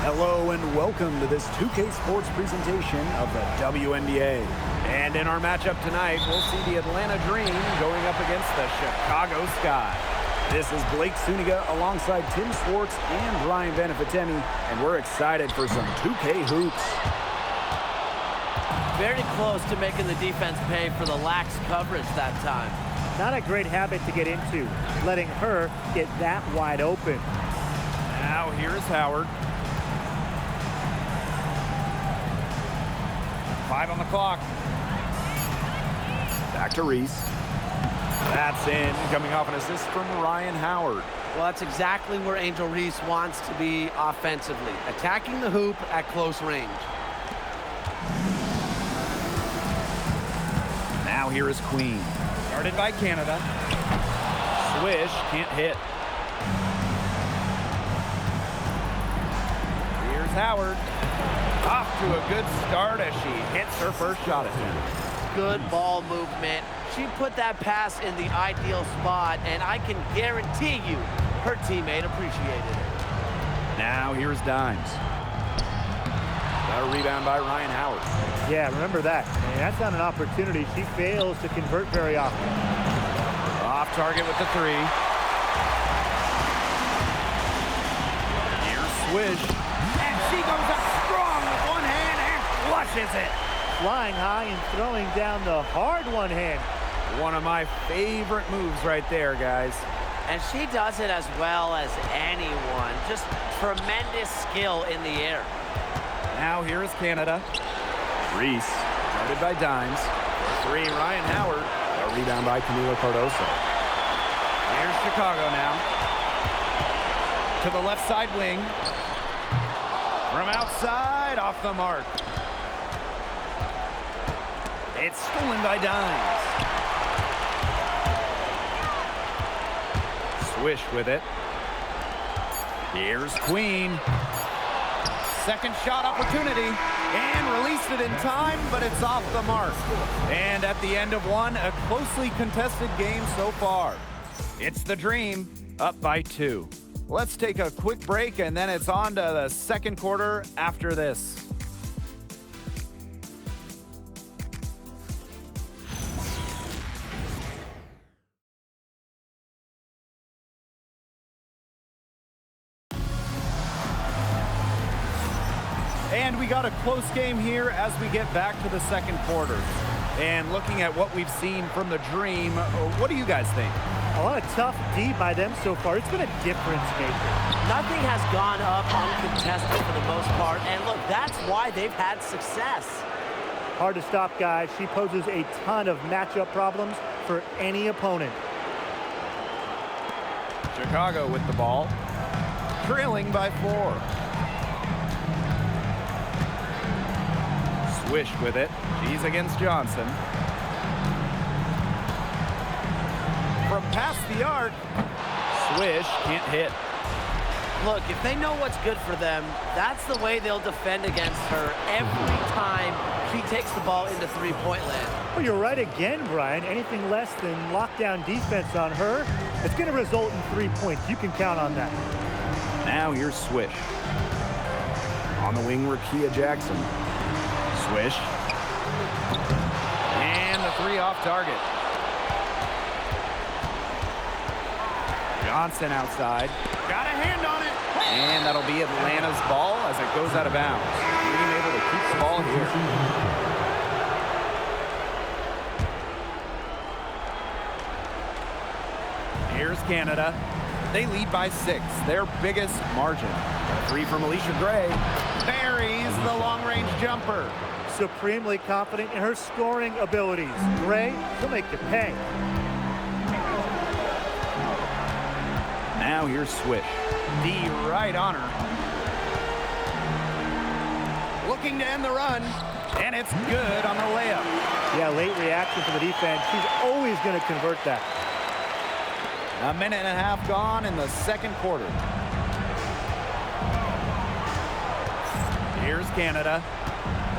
Hello and welcome to this 2K Sports presentation of the WNBA. And in our matchup tonight, we'll see the Atlanta Dream going up against the Chicago Sky. This is Blake Suniga alongside Tim Swartz and Brian Benefitemi, and we're excited for some 2K hoops. Very close to making the defense pay for the lax coverage that time. Not a great habit to get into, letting her get that wide open. Now here's Howard. 5 on the clock. Back to Reese. That's in, coming off an assist from Ryan Howard. Well, that's exactly where Angel Reese wants to be offensively, attacking the hoop at close range. Now here is Queen. Guarded by Canada. Swish, can't hit. Here's Howard. Off to a good start as she hits her first shot attempt. Good ball movement. She put that pass in the ideal spot, and I can guarantee you her teammate appreciated it. Now here's Dimes. Got a rebound by Ryan Howard. Yeah, remember that. And that's not an opportunity she fails to convert very often. Off target with the three. Here's Swish. And she goes up strong with one hand and flushes it. Flying high and throwing down the hard one hand. One of my favorite moves right there, guys. And she does it as well as anyone. Just tremendous skill in the air. Now here is Canada. Reese, guarded by Dimes. Three, Ryan Howard. A rebound by Camila Cardoso. Here's Chicago now. To the left side wing. From outside, off the mark. It's stolen by Dimes. Swish with it. Here's Queen. Second shot opportunity. And released it in time, but it's off the mark. And at the end of one, a closely contested game so far. It's the Dream, up by 2. Let's take a quick break, and then it's on to the second quarter after this. And we got a close game here as we get back to the second quarter. And looking at what we've seen from the Dream, what do you guys think? A lot of tough D by them so far. It's been a difference maker. Nothing has gone up uncontested for the most part. And look, that's why they've had success. Hard to stop, guys. She poses a ton of matchup problems for any opponent. Chicago with the ball. Trailing by 4. Swish with it. She's against Johnson. From past the arc, Swish can't hit. Look, if they know what's good for them, that's the way they'll defend against her every time she takes the ball into three-point land. Well, you're right again, Brian. Anything less than lockdown defense on her, it's going to result in 3 points. You can count on that. Now here's Swish. On the wing, Rakia Jackson. Swish. And the 3 off target. Johnson outside. Got a hand on it. And that'll be Atlanta's ball as it goes out of bounds. Being able to keep the ball here. Here's Canada. They lead by 6, their biggest margin. A 3 from Alicia Gray. Buries the long-range jumper. Supremely confident in her scoring abilities. Gray, she'll make you pay. Now here's Swish. D right on her. Looking to end the run, and it's good on the layup. Yeah, late reaction from the defense. She's always going to convert that. A minute and a half gone in the second quarter. Here's Canada.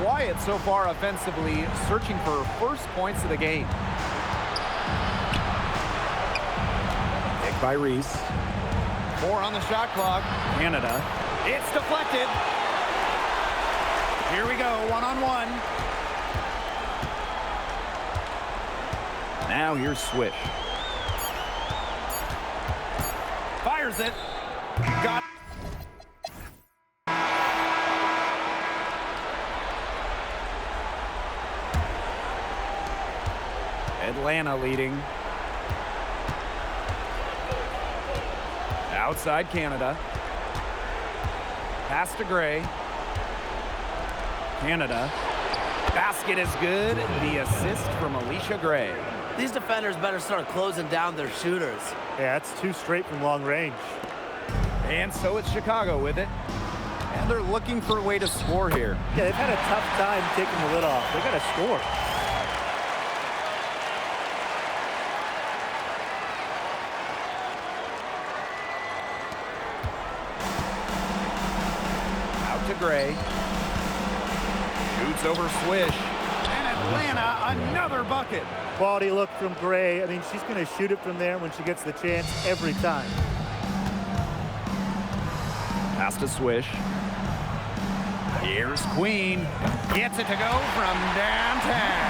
Quiet so far offensively, searching for first points of the game. Picked by Reese. 4 on the shot clock. Canada It's deflected. Here we go, one-on-one. Now here's Swish. Fires it. Got it. Atlanta leading. Outside Canada. Pass to Gray. Canada. Basket is good. The assist from Alicia Gray. These defenders better start closing down their shooters. Yeah, that's 2 straight from long range. And so it's Chicago with it. And they're looking for a way to score here. Yeah, they've had a tough time taking the lid off. They got to score. Out to Gray. Shoots over Swish. And Atlanta, another bucket. Quality look from Gray. I mean, she's going to shoot it from there when she gets the chance every time. Pass to Swish. Here's Queen. Gets it to go from downtown.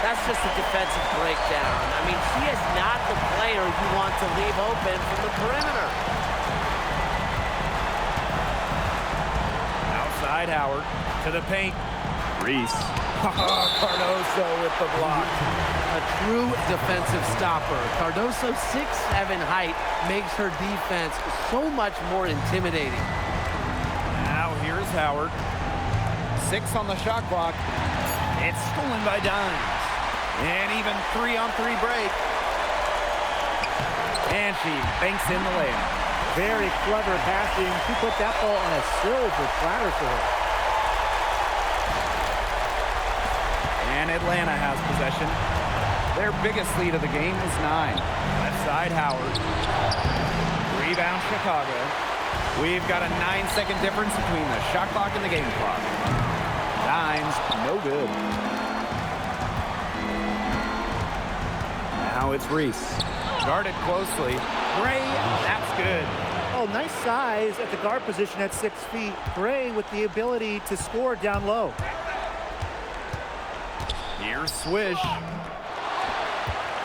That's just a defensive breakdown. I mean, she is not the player you want to leave open from the perimeter. Outside Howard to the paint. Reese. Cardoso with the block. A true defensive stopper. Cardoso's 6'7" height makes her defense so much more intimidating. Now here's Howard. 6 on the shot clock. It's stolen by Dimes. And even 3-on-3 break. And she banks in the layup. Very clever passing. She put that ball on a silver platter for her. And Atlanta has possession. Their biggest lead of the game is 9. Left side Howard. Rebound Chicago. We've got a 9-second difference between the shot clock and the game clock. Dimes, no good. Now it's Reese. Guarded closely. Gray, that's good. Oh, nice size at the guard position at 6 feet. Gray with the ability to score down low. Here's Swish.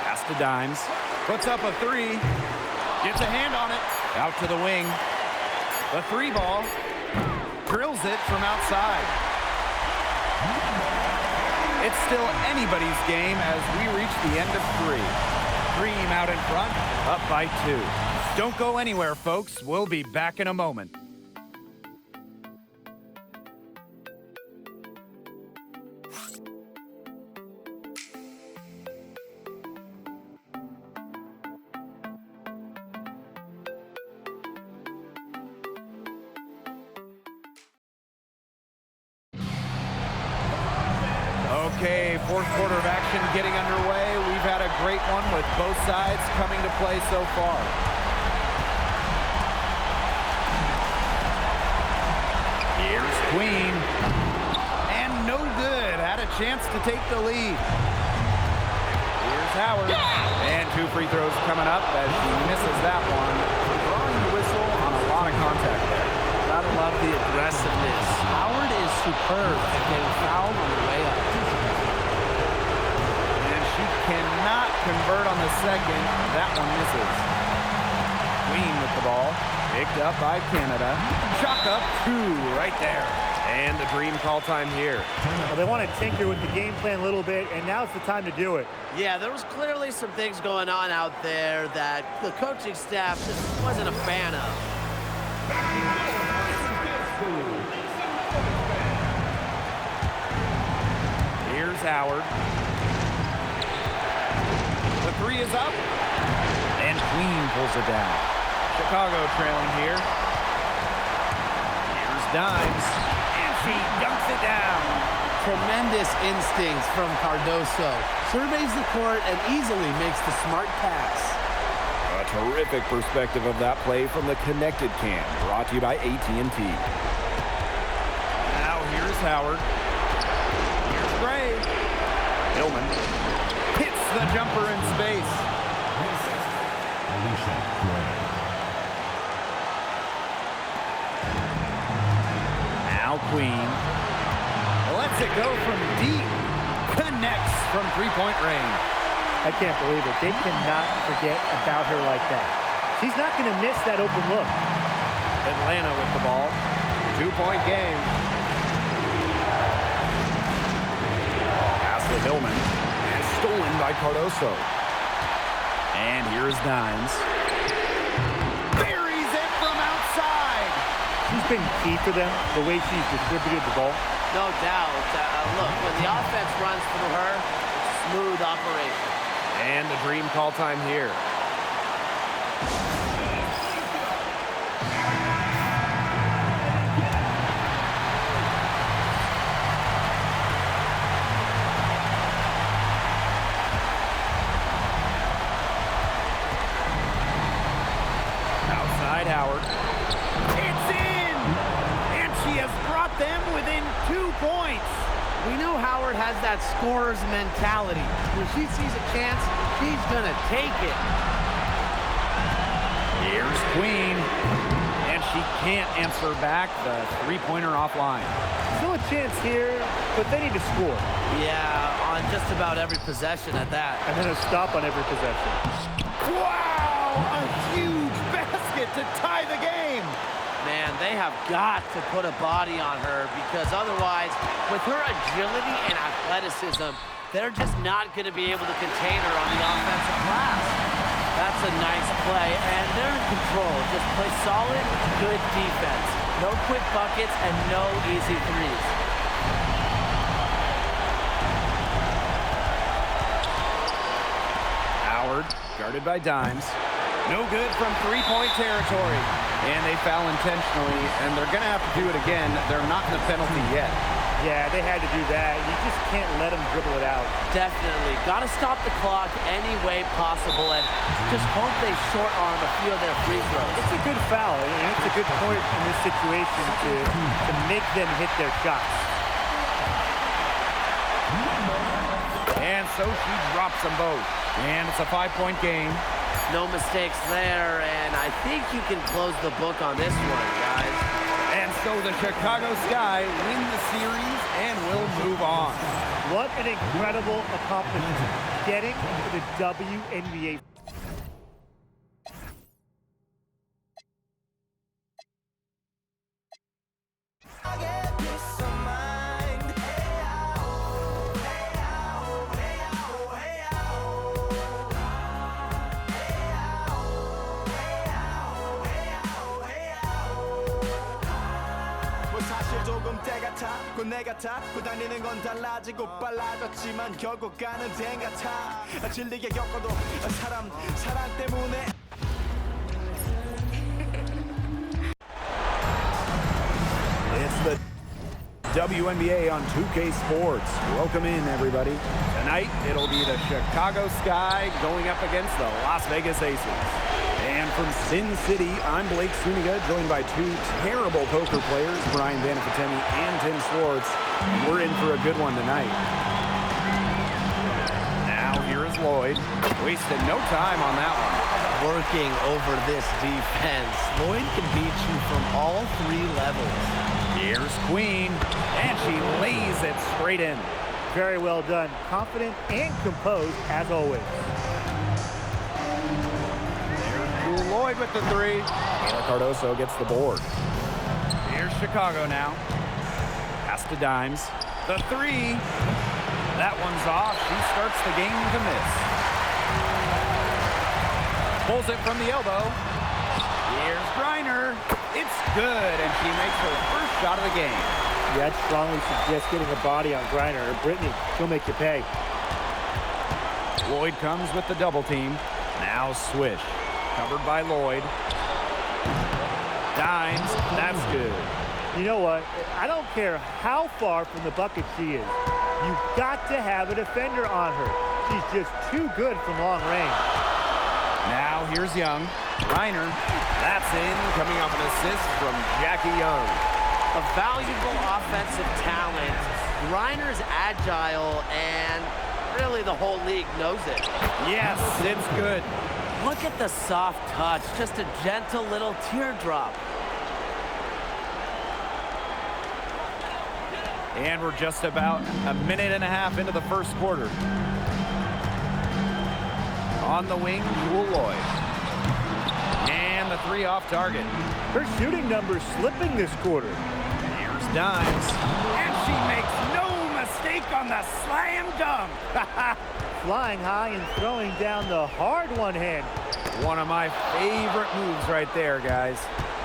Pass to Dimes. Puts up a 3. Gets a hand on it. Out to the wing. The 3 ball. Drills it from outside. It's still anybody's game as we reach the end of 3. Dream out in front, up by 2. Don't go anywhere, folks. We'll be back in a moment. Okay, 4th quarter of action getting underway. We've had a great one with both sides coming to play so far. Here's Queen. And no good. Had a chance to take the lead. Here's Howard. And 2 free throws coming up as she misses that one. Drawing the whistle on a lot of contact there. Gotta love the aggressiveness. Howard is superb at getting fouled on the way up. She cannot convert on the second. That one misses. Queen with the ball. Picked up by Canada. Chalk up 2 right there. And the dream call time here. Well, they want to tinker with the game plan a little bit, and now's the time to do it. Yeah, there was clearly some things going on out there that the coaching staff just wasn't a fan of. Here's Howard. The 3 is up. And Queen pulls it down. Chicago trailing here. Here's Dimes. And she dunks it down. Tremendous instincts from Cardoso. Surveys the court and easily makes the smart pass. A terrific perspective of that play from the Connected Cam, brought to you by AT&T. Now here's Howard. Here's Gray. Hillman hits the jumper in space. Now Queen. Lets it go from deep. Connects from three-point range. I can't believe it. They cannot forget about her like that. She's not going to miss that open look. Atlanta with the ball. 2-point game. Pass to Hillman. And stolen by Cardoso. And here's Dimes. Buries it from outside. She's been key for them, the way she's distributed the ball. No doubt. Look, when the offense runs through her, it's smooth operation. And the dream call time here. Outside Howard. It's in! And she has brought them within 2 points. We know Howard has that scorer's mentality. When she sees a chance, she's going to take it. Here's Queen. And she can't answer back the three-pointer offline. Still a chance here, but they need to score. Yeah, on just about every possession at that. And then a stop on every possession. Wow! A huge basket to tie the game. Man, they have got to put a body on her because otherwise, with her agility and athleticism, they're just not going to be able to contain her on the offensive glass. That's a nice play, and they're in control. Just play solid, good defense. No quick buckets and no easy threes. Howard, guarded by Dimes. No good from three-point territory. And they foul intentionally, and they're going to have to do it again. They're not in the penalty yet. Yeah, they had to do that. You just can't let them dribble it out. Definitely. Got to stop the clock any way possible and just hope they short arm a few of their free throws. It's a good foul, and it's a good point in this situation to make them hit their shots. And so she drops them both. And it's a 5-point game. No mistakes there, and I think you can close the book on this one, guys. And so the Chicago Sky win the series and will move on. What an incredible accomplishment, getting to the WNBA. 자꾸 내가 닫고 다니는 건 달라지고 빨라졌지만 결국 가는 데 같아 질리게 겪어도 사랑 때문에 It's the WNBA on 2K Sports. Welcome in, everybody. Tonight, it'll be the Chicago Sky going up against the Las Vegas Aces. And from Sin City, I'm Blake Suniga, joined by two terrible poker players, Brian Vanafitemi and Tim Swartz. We're in for a good one tonight. Now here is Lloyd. Wasted no time on that one. Working over this defense. Lloyd can beat you from all 3 levels. Here's Queen, and she lays it straight in. Very well done. Confident and composed, as always. Lloyd with the 3. Taylor Cardoso gets the board. Here's Chicago now. Pass to Dimes. The 3. That one's off. She starts the game to miss. Pulls it from the elbow. Here's Griner. It's good, and she makes her first shot of the game. Yeah, I'd strongly suggest getting a body on Griner. Or Brittany, she'll make you pay. Lloyd comes with the double team. Now swish. Covered by Lloyd. Dimes, that's good. You know what? I don't care how far from the bucket she is. You've got to have a defender on her. She's just too good from long range. Now here's Young. Reiner, that's in, coming off an assist from Jackie Young. A valuable offensive talent. Reiner's agile, and really the whole league knows it. Yes, it's good. Look at the soft touch, just a gentle little teardrop. And we're just about a minute and a half into the first quarter. On the wing, Jewel Lloyd. And the three off target. Her shooting numbers slipping this quarter. Here's Dimes. And she makes no mistake on the slam dunk. Flying high and throwing down the hard one hand. One of my favorite moves right there, guys.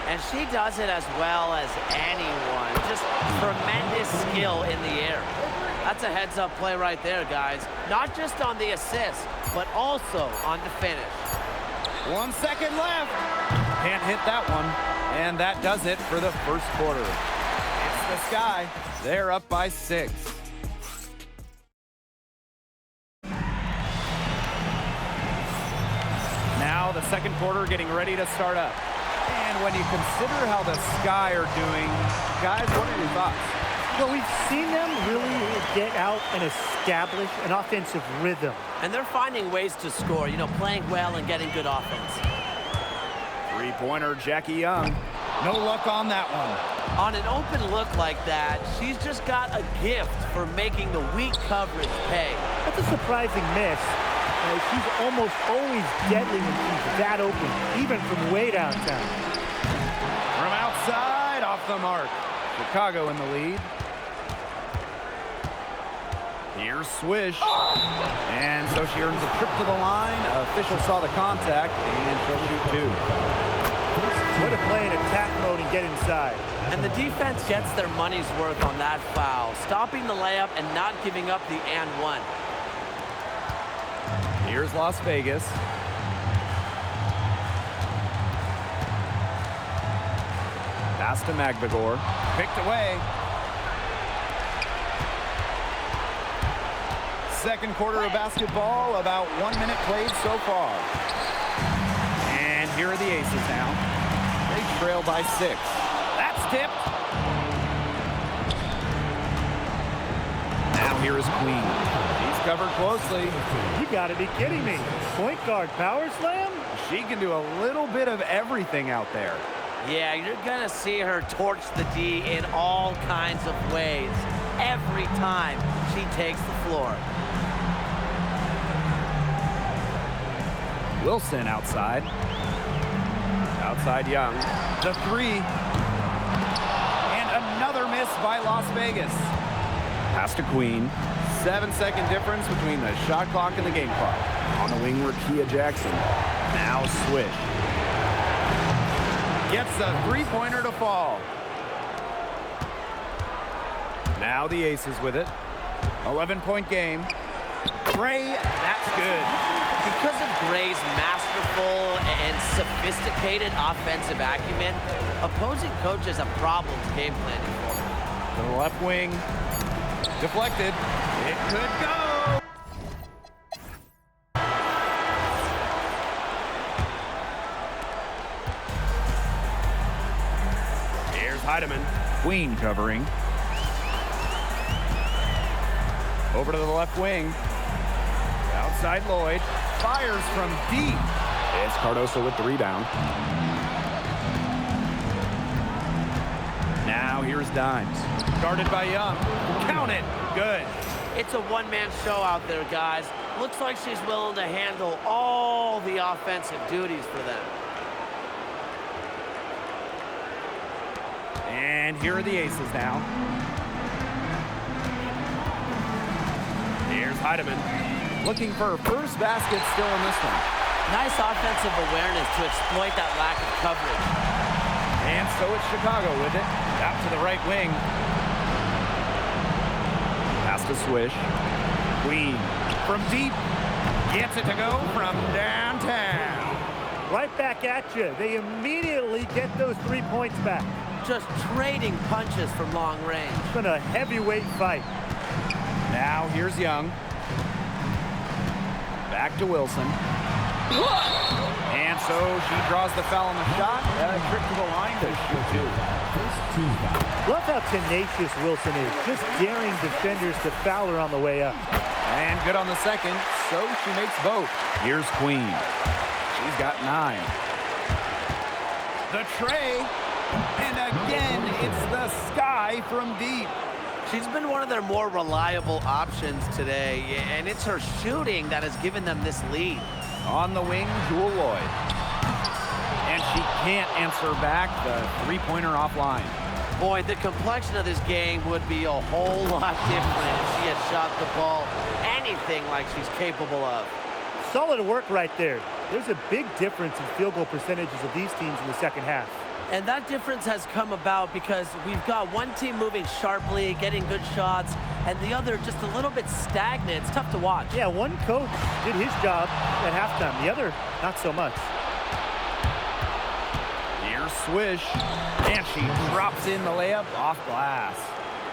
And she does it as well as anyone. Just tremendous skill in the air. That's a heads-up play right there, guys. Not just on the assist, but also on the finish. 1 second left. Can't hit that one. And that does it for the first quarter. It's the Sky. They're up by 6. Now the second quarter getting ready to start up. And when you consider how the Sky are doing, guys, what are your thoughts? Well, we've seen them really get out and establish an offensive rhythm. And they're finding ways to score, you know, playing well and getting good offense. Three-pointer, Jackie Young. No luck on that one. On an open look like that, she's just got a gift for making the weak coverage pay. That's a surprising miss. She's almost always deadly when she's that open, even from way downtown. From outside, off the mark. Chicago in the lead. Here's Swish. And so she earns a trip to the line. Official saw the contact, and she'll shoot 2. Way to play in attack mode and get inside. And the defense gets their money's worth on that foul, stopping the layup and not giving up the and one. Here's Las Vegas. Pass to Magbagor. Picked away. Second quarter of basketball, about 1 minute played so far. And here are the Aces now. They trail by 6. That's tipped. Now here is Queen. He's covered closely. You gotta be kidding me. Point guard power slam? She can do a little bit of everything out there. Yeah, you're gonna see her torch the D in all kinds of ways every time she takes the floor. Wilson outside. Outside Young. The 3. And another miss by Las Vegas. Pass to Queen. 7-second difference between the shot clock and the game clock. On the wing, Rakia Jackson. Now Swish. Gets the three-pointer to fall. Now the Aces with it. 11-point game. Gray, that's good. Because of Gray's masterful and sophisticated offensive acumen, opposing coaches have problems game planning for him. To the left wing. Deflected. It could go. Here's Heidemann. Queen covering. Over to the left wing. Outside Lloyd. Fires from deep. It's Cardoso with the rebound. Now here's Dimes. Guarded by Young. Count it. Good. It's a one-man show out there, guys. Looks like she's willing to handle all the offensive duties for them. And here are the Aces now. Here's Heidemann. Looking for her first basket still in this one. Nice offensive awareness to exploit that lack of coverage. And so it's Chicago with it. Out to the right wing. Pass to Swish. Queen from deep. Gets it to go from downtown. Right back at you. They immediately get those 3 points back. Just trading punches from long range. It's been a heavyweight fight. Now here's Young. Back to Wilson. And so she draws the foul on the shot. Trip to the line to shoot 2. Love how tenacious Wilson is. Just daring defenders to foul her on the way up. And good on the second, so she makes both. Here's Queen. She's got 9. The tray. And again, it's the Sky from deep. She's been one of their more reliable options today, and it's her shooting that has given them this lead. On the wing, Jewel Lloyd. And she can't answer back the three-pointer offline. Boy, the complexion of this game would be a whole lot different if she had shot the ball anything like she's capable of. Solid work right there. There's a big difference in field goal percentages of these teams in the second half. And that difference has come about because we've got one team moving sharply, getting good shots, and the other just a little bit stagnant. It's tough to watch. Yeah, one coach did his job at halftime. The other, not so much. Here's Swish. And she drops in the layup off glass.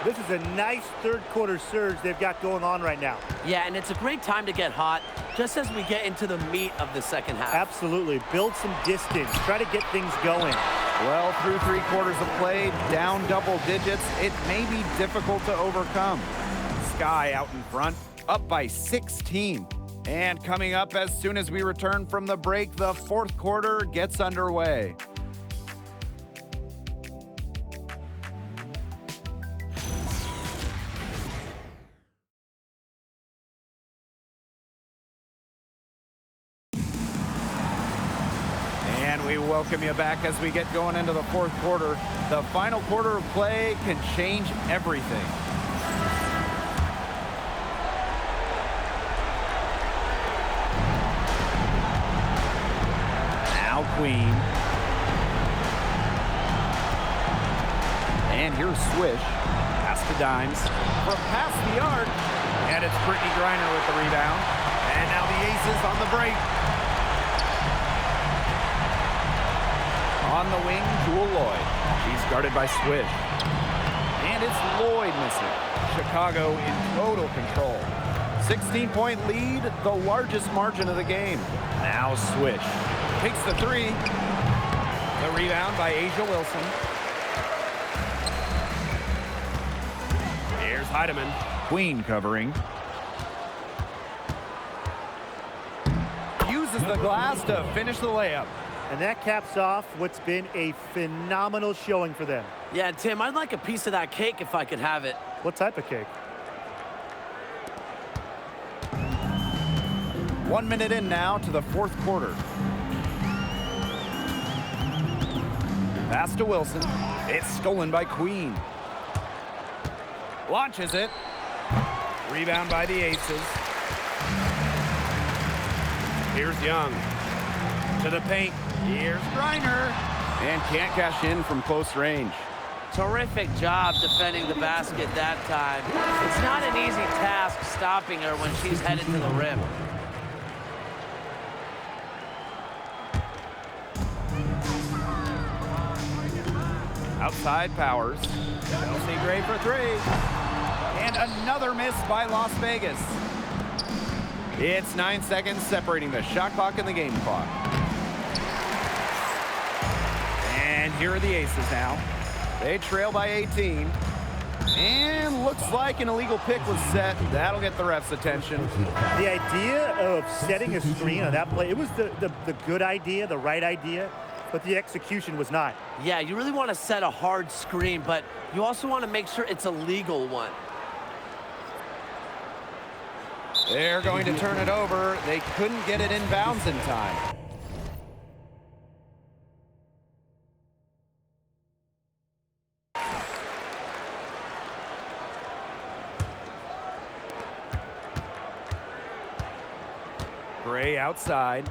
This is a nice third-quarter surge they've got going on right now. Yeah, and it's a great time to get hot, just as we get into the meat of the second half. Absolutely. Build some distance. Try to get things going. Well, through 3 quarters of play, down double digits, it may be difficult to overcome. Sky out in front, up by 16. And coming up as soon as we return from the break, the fourth quarter gets underway. We welcome you back as we get going into the fourth quarter. The final quarter of play can change everything. Now Queen. And here's Swish. Pass to Dimes. From past the arc. And it's Brittany Griner with the rebound. And now the Aces on the break. On the wing, Jewel Lloyd. She's guarded by Swish. And it's Lloyd missing. Chicago in total control. 16-point lead, the largest margin of the game. Now Swish. Takes the three. The rebound by Asia Wilson. Here's Heidemann. Queen covering. Uses the glass to finish the layup. And that caps off what's been a phenomenal showing for them. Yeah, Tim, I'd like a piece of that cake if I could have it. What type of cake? 1 minute in now to the fourth quarter. Pass to Wilson. It's stolen by Queen. Launches it. Rebound by the Aces. Here's Young. To the paint. Here's Griner. And can't cash in from close range. Terrific job defending the basket that time. It's not an easy task stopping her when she's headed to the rim. Outside Powers. Chelsea Gray for three. And another miss by Las Vegas. It's 9 seconds separating the shot clock and the game clock. And here are the Aces now. They trail by 18. And looks like an illegal pick was set. That'll get the ref's attention. The idea of setting a screen on that play, it was the good idea, the right idea, but the execution was not. Yeah, you really want to set a hard screen, but you also want to make sure it's a legal one. They're going to turn it over. They couldn't get it in bounds in time. Gray outside.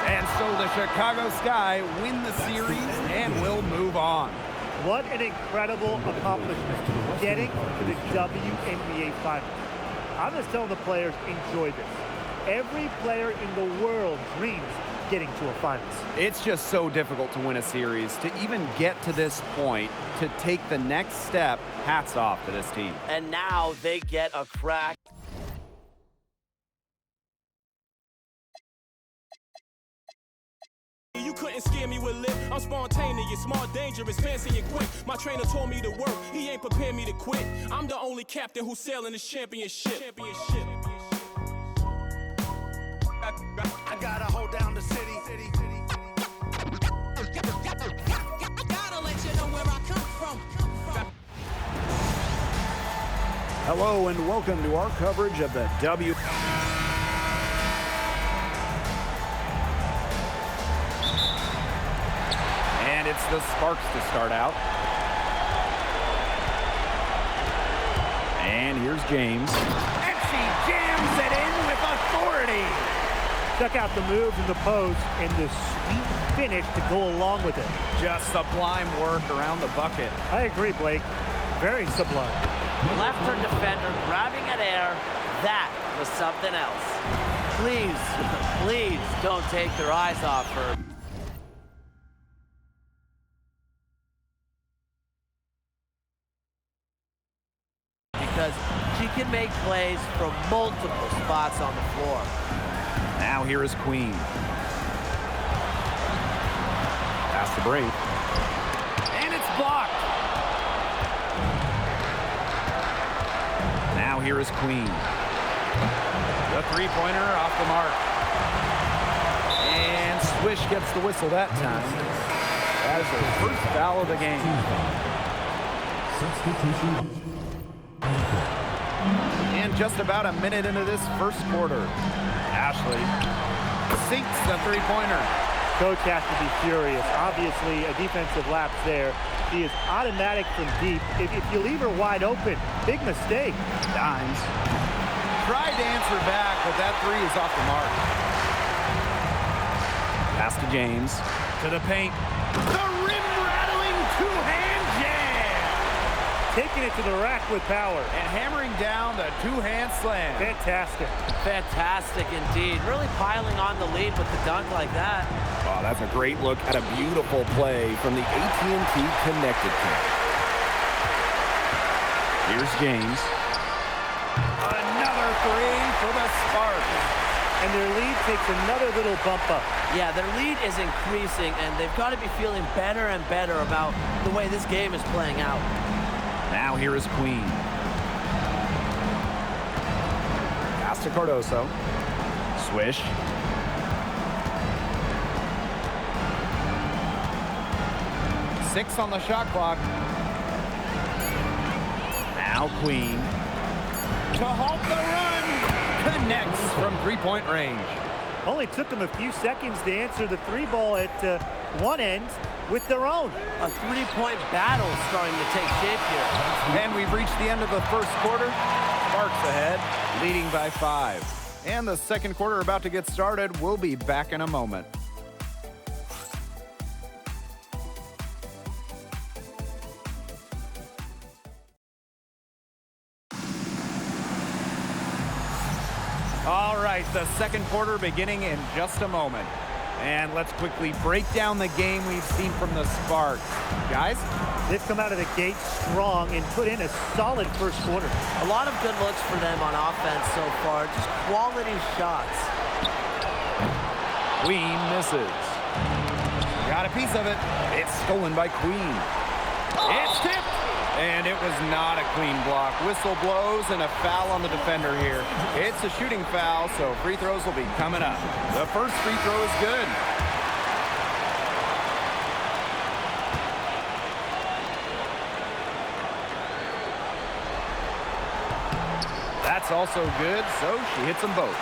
And so the Chicago Sky win the series and will move on. What an incredible accomplishment, getting to the WNBA Finals. I'm just telling the players, enjoy this. Every player in the world dreams getting to a finals. It's just so difficult to win a series. To even get to this point, to take the next step, hats off to this team. And now they get a crack. You couldn't scare me with lip. I'm spontaneous, smart, dangerous, fancy and quick. My trainer told me to work. He ain't prepared me to quit. I'm the only captain who's sailing this championship. Hello and welcome to our coverage of the W. And it's the Sparks to start out. And here's James. And she jams it in with authority. Check out the moves in the post and the sweet finish to go along with it. Just sublime work around the bucket. I agree, Blake. Very sublime. Left her defender grabbing at air. That was something else. Please, please don't take your eyes off her. Because she can make plays from multiple spots on the floor. Now here is Queen. Pass to break. And it's blocked. Now here is Queen. The three-pointer off the mark. And Swish gets the whistle that time. That is her first foul of the game. And just about a minute into this first quarter, Ashley sinks the three-pointer. Coach has to be furious. Obviously, a defensive lapse there. She is automatic from deep. If you leave her wide open, big mistake. Dimes. Tried to answer back, but that three is off the mark. Pass to James. To the paint. The rim-rattling two-hand jam. Taking it to the rack with power. And hammering down the two-hand slam. Fantastic. Fantastic indeed. Really piling on the lead with the dunk like that. Oh, that's a great look at a beautiful play from the AT&T Connected Team. Here's James. Another three for the Sparks. And their lead takes another little bump up. Yeah, their lead is increasing, and they've got to be feeling better and better about the way this game is playing out. Now here is Queen. Pass to Cardoso. Swish. Six on the shot clock. Now Queen. To halt the run. Connects from three-point range. Only took them a few seconds to answer the three ball at one end with their own. A three-point battle starting to take shape here. And we've reached the end of the first quarter. Sparks ahead, leading by 5. And the second quarter about to get started. We'll be back in a moment. All right, the second quarter beginning in just a moment. And let's quickly break down the game we've seen from the Sparks. Guys? They've come out of the gate strong and put in a solid first quarter. A lot of good looks for them on offense so far. Just quality shots. Queen misses. Got a piece of it. It's stolen by Queen. It's tipped. And it was not a clean block. Whistle blows and a foul on the defender here. It's a shooting foul, so free throws will be coming up. The first free throw is good. That's also good, so she hits them both.